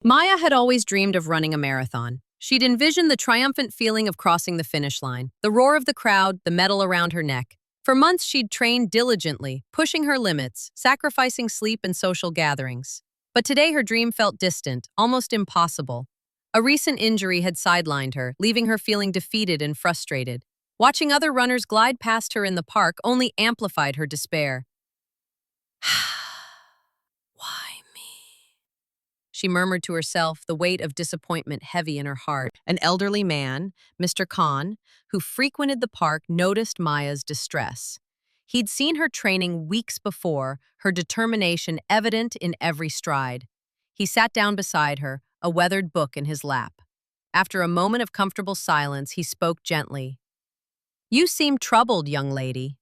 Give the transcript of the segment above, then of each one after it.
Maya had always dreamed of running a marathon. She'd envisioned the triumphant feeling of crossing the finish line, the roar of the crowd, the medal around her neck. For months, she'd trained diligently, pushing her limits, sacrificing sleep and social gatherings. But today, her dream felt distant, almost impossible. A recent injury had sidelined her, leaving her feeling defeated and frustrated. Watching other runners glide past her in the park only amplified her despair. Why me? She murmured to herself, the weight of disappointment heavy in her heart. An elderly man, Mr. Khan, who frequented the park, noticed Maya's distress. He'd seen her training weeks before, her determination evident in every stride. He sat down beside her, a weathered book in his lap. After a moment of comfortable silence, he spoke gently. "You seem troubled, young lady."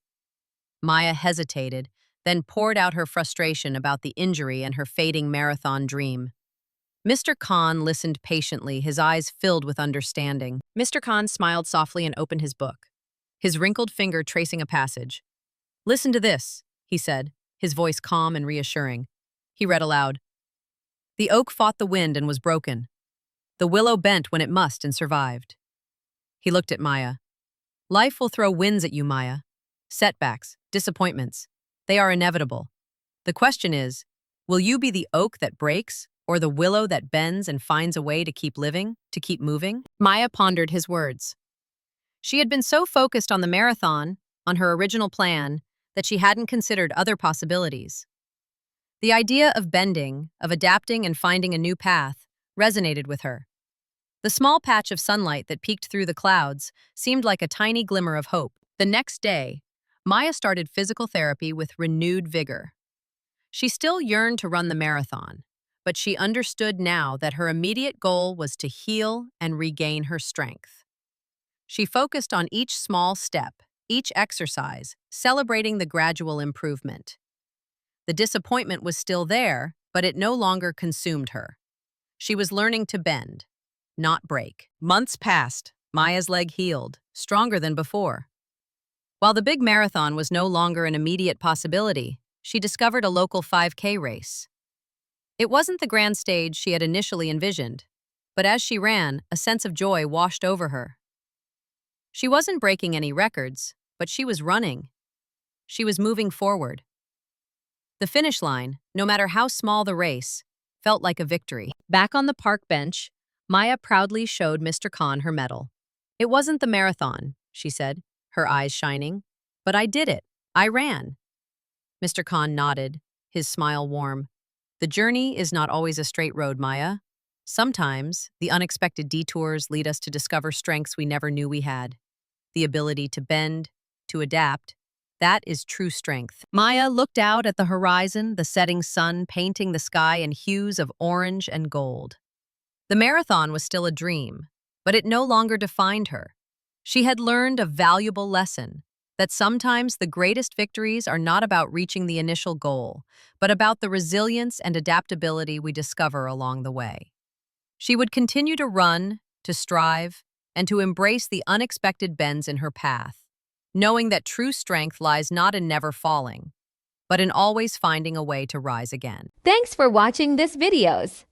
Maya hesitated, then poured out her frustration about the injury and her fading marathon dream. Mr. Khan listened patiently, his eyes filled with understanding. Mr. Khan smiled softly and opened his book, his wrinkled finger tracing a passage. "Listen to this," he said, his voice calm and reassuring. He read aloud. "The oak fought the wind and was broken. The willow bent when it must and survived." He looked at Maya. "Life will throw winds at you, Maya. Setbacks, disappointments. They are inevitable. The question is, will you be the oak that breaks or the willow that bends and finds a way to keep living, to keep moving?" Maya pondered his words. She had been so focused on the marathon, on her original plan, that she hadn't considered other possibilities. The idea of bending, of adapting and finding a new path, resonated with her. The small patch of sunlight that peeked through the clouds seemed like a tiny glimmer of hope. The next day, Maya started physical therapy with renewed vigor. She still yearned to run the marathon, but she understood now that her immediate goal was to heal and regain her strength. She focused on each small step, each exercise, celebrating the gradual improvement. The disappointment was still there, but it no longer consumed her. She was learning to bend, not break. Months passed. Maya's leg healed, stronger than before. While the big marathon was no longer an immediate possibility, she discovered a local 5K race. It wasn't the grand stage she had initially envisioned, but as she ran, a sense of joy washed over her. She wasn't breaking any records, but she was running. She was moving forward. The finish line, no matter how small the race, felt like a victory. Back on the park bench, Maya proudly showed Mr. Khan her medal. "It wasn't the marathon," she said, her eyes shining, "but I did it. I ran." Mr. Khan nodded, his smile warm. "The journey is not always a straight road, Maya. Sometimes, the unexpected detours lead us to discover strengths we never knew we had. The ability to bend, to adapt, that is true strength." Maya looked out at the horizon, the setting sun painting the sky in hues of orange and gold. The marathon was still a dream, but it no longer defined her. She had learned a valuable lesson, that sometimes the greatest victories are not about reaching the initial goal, but about the resilience and adaptability we discover along the way. She would continue to run, to strive, and to embrace the unexpected bends in her path, knowing that true strength lies not in never falling, but in always finding a way to rise again. Thanks for watching this videos.